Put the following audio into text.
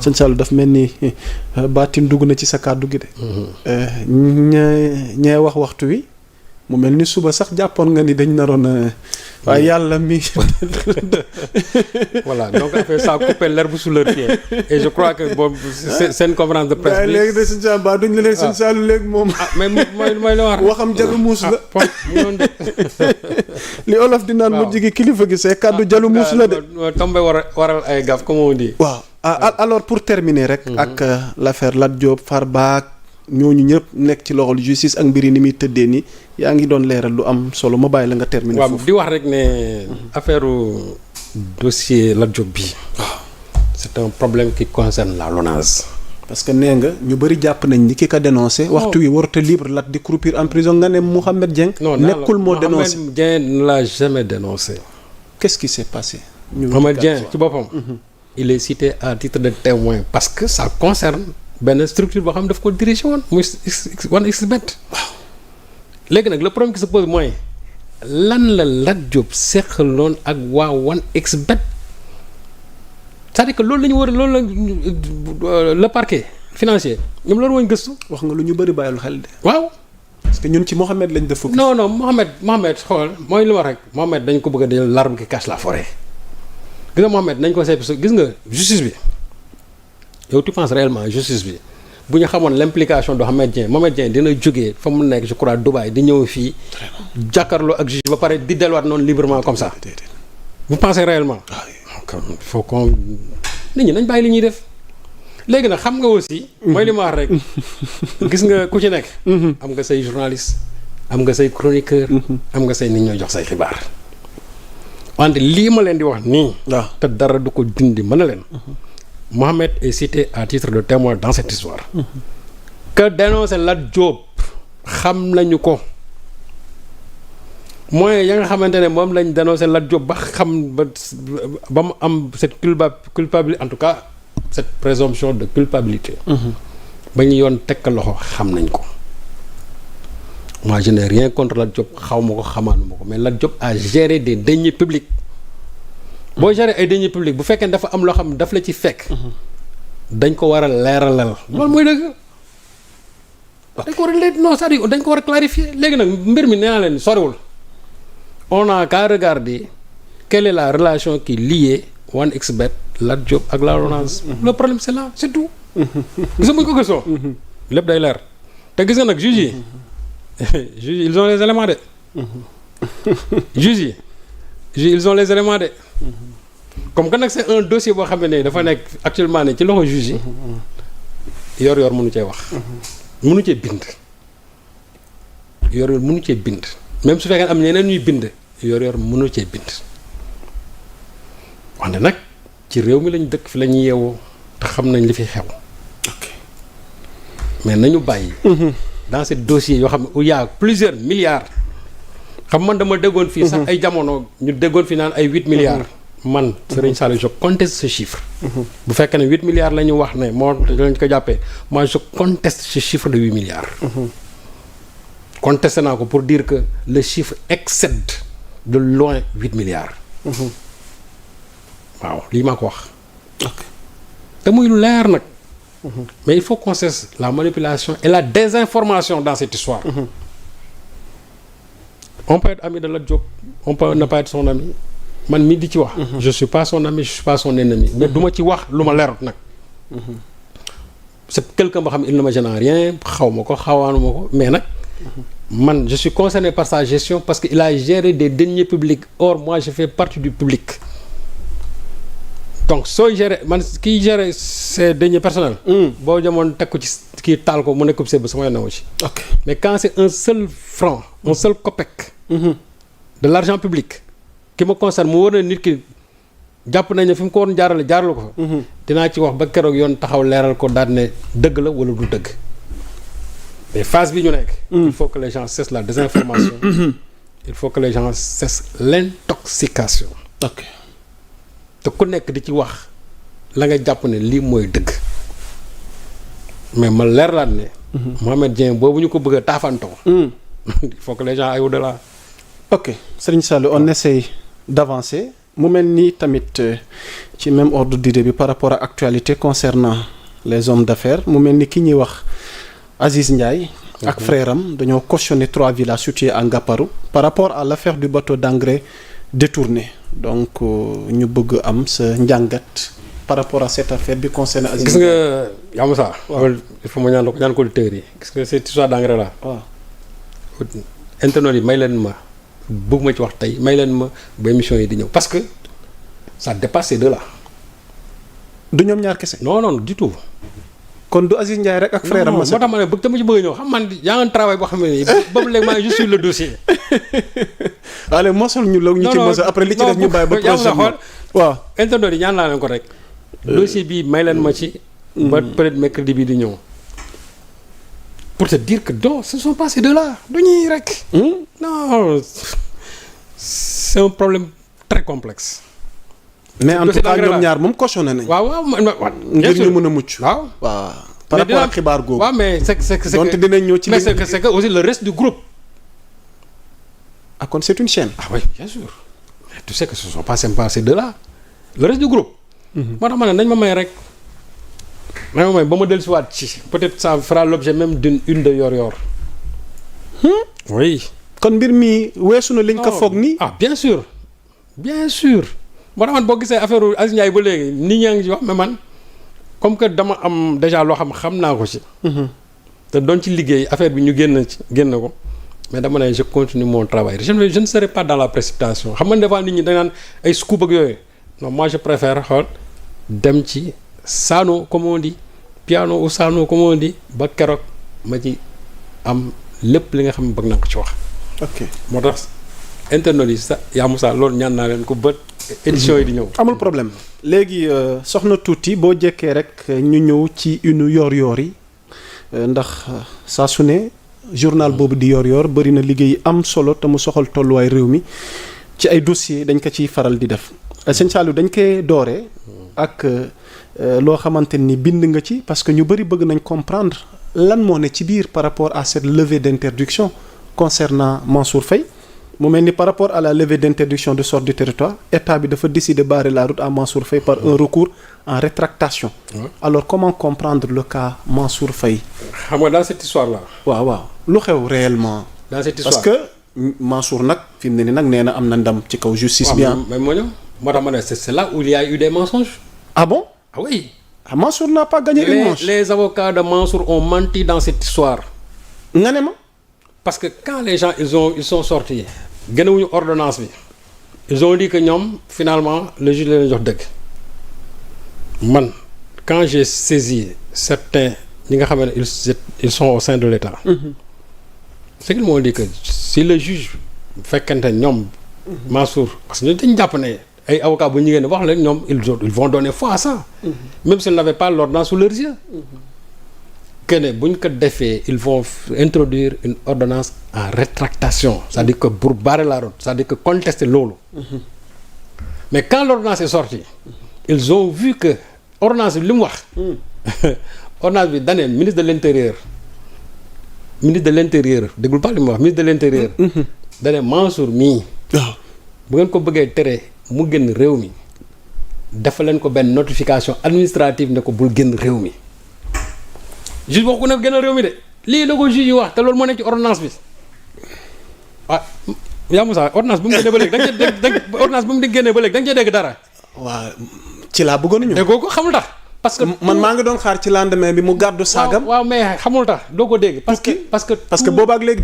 sëñ Saliou daf mel ni baatin dugg na ci sa kàddu gi de. ñee wax waxtu wi mu mel ni suba sax jàppoon nga ni dañ naroon waaye yàlla mi. voilà donc après ça couper l'herbe sous leurs pieds et je crois que boobu seen conférence de presse bi. léegi de sëñ Saliou ba duñ la leen sëñ Saliou léegi moom. mais mooy la war. waxam jalu muus la. li olof di naan mu jigi kilifa gi c'est kàddu jalu muus la de. tombé waral ay gaf comme on dit. waaw alors pour terminer rek. ak l'affaire Lat Diop Farba ñooñu ñëpp nekk ci loxol justice ak mbir yi ni muy tëddee nii yaa ngi doon leeral lu am solo ma bàyyi la nga terminer foofu. waaw di wax rek ne affaire dossier Lat Diop bi c'est un problème qui concerne la LONASE. parce que nee nga ñu bëri jàpp nañ ni ki ka dénoncé. waxtu wi warut a libre Lat di croupir en prison nga ne Mouhamed Dieng. nekkul moo dénoncé Mouhamed Dieng ne l'a jamais dénoncé. qu'est-ce qui s'est passé. Mouhamed Dieng ci boppam. il est cité à titre de témoin parce que ça concerne benn structure boo xam ne daf ko dirigé woon muy 1xBet. waaw léegi nag le problème qui se pose mooy lan la Lat Diop seqaloon ak waa 1xBet c'est-à-dire que loolu la ñu war loolu la le parquet financier ñoom loolu mooy gëstu. wax nga lu ñu bëri bàyyil xel de. waaw. parce que ñun ci Mohamed lañ def. non Mohamed xool mooy li ma wax rek Mohamed dañ ko bëgg a jël l'arbre qui cache la forêt gis nga Mohamed nañ ko seet gis nga justice bi yow tu penses réellement justice bi bu ñu xamoon l'implication de Mohamed Dieng dina jógee fa mu nekk je crois Dubaï di ñëw fii jàkkaarloo ak juge ba pare di delluwaat noonu librement comme ça vous pensez réellement. il faut qu'on nit ñi nañ bàyyi li ñuy def léegi nag xam nga aussi. mooy li ma wax rek gis nga ku ci nekk. am nga say journaliste am nga say chroniqueur. am nga say nit ñooy jox say xibaar. wante lii ma leen di wax nii. waaw te dara du ko dindi mën na leen. Mohamed est cité à titre de témoin dans cette histoire. que dénoncer Lat Diop xam nañu ko. moyens ya nga xamante ne moom lañ dénoncé Lat Diop ba xam ba mu am cette culpabilité en tout cas cette présomption de culpabilité. ba ñu yoon teg loxo xam nañ ko. moi je n'ai rien contre Lat Diop xaw ma ko xamaanu ma ko mais Lat Diop a géré des deniers publics. boo géré ay deniers publics bu fekkee dafa am loo xam daf la ci fekk. dañ ko war a leeralal. loolu mooy dëgg. dañ ko war a leer non c'est-à-dire dañ ko war a clarifier léegi nag mbir mi nee naa leen soriwul. on n'a qu'à regarder quelle est la relation qui lie 1xBet Lat Diop ak la LONASE. le problème c'est là c'est tout. gis nga bu ñu ko gëstoo. lépp day leer te gis nga nag juge yi juge ils ont les éléments de. juge yi ils ont les éléments de. comme que nag c'est un dossier boo xam ne dafa nekk actuellement ne ci loxo juge yi. yor mënu cee wax. mënu cee bind. yor mënu cee bind. même su fekkee am ñeneen ñuy bind yor mënu cee bind wante nag ci réew mi lañ dëkk fi la ñuy yeewoo te xam nañ li fi xew. mais nañu bàyyi. dans ces dossiers yoo xam ne où il y a plusieurs milliards. xam man dama déggoon fii sax ay jamono ñu déggoon fi naan ay 8 milliards. man Serigne Saliou je conteste ce chiffre. bu fekkee ne 8 milliards la ñu wax ne moo lañ ko jàppee moi je conteste ce chiffre de 8 milliards. contesté naa ko pour dire que le chiffre excède de loin 8 milliards. waaw lii maa ko wax. te muy lu leer nag. mais il faut qu'on cesse la manipulation et la désinformation dans cette histoire. on peut être ami de Lat Diop on peut ne pas être son ami man mii di ci wax. je suis pas son ami je suis pas son ennemi. mais du ma ci wax lu ma leerut nag. c'est quelqu'un boo xam il ne me gêne en rien xaw ma ko xawaanu ma ko mais nag. man je suis concerné par sa gestion parce que il a géré des deniers publics or moi je fais partie du public. donc sooy gérer man kiy gérer ses deniers personnels. boo jamoon teg ko ci kii taal ko mu nekk ci ba sama yoon na ci. ok mais quand c'est un seul franc un seul copec. de l'argent public. ki ma concerne mu war na nit ki jàpp nañ ne fi mu ko waroon jaarale ko fa. dinaa ci wax ba keroog yoon taxaw leeral ko daal ne dëgg la wala du dëgg. mais phase bi ñu nekk. il faut que les gens cessent la désinformation. il faut que les gens cessent l'intoxication. ok te ku nekk di ci wax la nga jàpp ne lii mooy dëgg. mais ma leerlaat ne. Mohamed Dieng boobu ñu ko bëgg a taafantoo. il faut que les gens aillent au-delà. ok Serigne Saliou on essaye d'avancer mu mel ni tamit ci même ordre d'idée bi par rapport à actualité concernant les hommes d'affaires mu mel ni ki ñuy wax Aziz Ndiaye ak frère am dañoo cautionné 3 villas situées à Ngaparou par rapport à l'affaire du bateau d'engrais détourné donc ñu bëgg am sa njàngat par rapport à cette affaire bi concerne Aziz gis nga yaa Moussa il faut ma ñaan ko auditeurs yi gis nga cette histoire d'engrais là waaw internautes yi may leen ma bëgg ma ci wax tey may leen ma ba émission yi di ñëw parce que ça dépasse ces deux là du ñoom ñaar kese non du tout kon du Aziz Ndiaye rek ak frère am moo tax ma ne bëgg dama ci bëgg ñëw xam man yaa ngi travail boo xam ne nii boobu léegi maa ngi juste sur le dossier allez mosal ñu la ñu ci mosal après li ci def ñu bàyyi ba prochaine waaw internautes yi ñaan naa leen ko rek dossier bi may leen ma ci ba peut-être mercredi bi di ñëw pour te dire que non ce sont pas ces deux là du ñuy rek non c'est un problème très complexe mais en tout cas ñoom ñaar moom cautionné nañ waaw ngir ñu mën a mucc waaw par rapport ak xibaar googu waaw mais c'est que donc dinañ ñëw ci mais c'est que aussi le reste du groupe kon c'est une chaîne oui bien sûr mais tu sais que ce sont pas seulement ces deux là le reste du groupe moo tax ma ne nañ ma may rek nañ ma may ba ma dellusiwaat ci peut-être ça fera l'objet même d'une une de Yoor oui kon mbir mi weesu na liñ ko foog nii bien sûr moo tax man boo gisee affaire Aziz Ndiaye ba léegi nit ñaa ngi ci wax mais man comme que dama am déjà loo xam naa ko ci te doon ci liggéey affaire bi ñu génn ko mais dama ne je continue mon travail je ne serai pas dans la précipitation xam nga des fois nit ñi dañ naan ay scoop ak yooyu non moi je préfère xool dem ci sano comme on dit piano ou sano comme on dit ba keroog ma ci am lépp li nga xam ne bëgg naa ko ci wax ok moo tax internautes yi sax yaa Moussa loolu ñaan naa leen ko bët édition yi di ñëw amul problème léegi soxna tuuti boo jekkee rek ñu ñëw ci une yoor yi ndax saa su ne journal boobu di yoor bëri na liggéey am solo te mu soxal tolluwaay réew mi ci ay dossiers dañ ko ciy faral di def sëñ Saliou dañ koy dooree ak loo xamante ni bind nga ci parce que ñu bëri bëgg nañ comprendre lan moo ne ci biir par rapport à cette levée d'interdiction concernant Mansour Faye mu mel ni par rapport à la levée d'interdiction de sortie du territoire état bi dafa décider barrer la route à Mansour Faye par un recours en rétractation alors comment comprendre le cas Mansour Faye xam nga dans cette histoire là waaw lu xew réellement dans cette histoire parce que Mansour nag fi mu ne ni nag nee na am na ndam ci kaw justice bien mais moo tax ma ne c'est là où il y a eu des mensonges ah bon ah oui Mansour n'a pas gagné une manche les avocats de Mansour ont menti dans cette histoire nga ne ma parce que quand les gens ils sont sortis gënawuñu ordonnance bi ils ont dit que ñoom finalement le juge leen jox dëgg man quand j'ai saisi certains ñi nga xam ne ils sont au sein de l'État c'est qu'ils m'ont dit que si le juge fekkente ñoom Mansour parce que ñooñu dañu jàpp ne ay avocats bu ñu ngeen wax leen ñoom ils vont donner foi à ça même s'ils n'avaient pas l'ordonnance sous leurs yeux que ne bu ñu ko defee ils vont introduire une ordonnance en rétractation c'est-à-dire que pour barrer la route c'est-à-dire que contester loolu mais quand l'ordonnance est sortie ils ont vu que ordonnance bi li mu wax ordonnance bi dane ministre de l'intérieur déggul pas li mu wax ministre de l'intérieur dane Mansour mii bu ngeen ko bëggee tere mu génn réew mi dafa leen ko benn notification administrative ne ko bul génn réew mi juge wax ku ne génn réew mi de lii la ko juge yi wax te loolu moo nekk ci ordonnance bi yaa Moussa ordonnance bu mu génnee ba léegi ordonnance bu mu di génnee ba léegi da nga cee dégg dara waaw ci laa bëggoon ñu déggoo ko xamul tax parce que man maa ngi doon xaar ci lendemain bi mu gàddu saagam waaw mais xamul tax doo ko dégg parce que boobaak léegi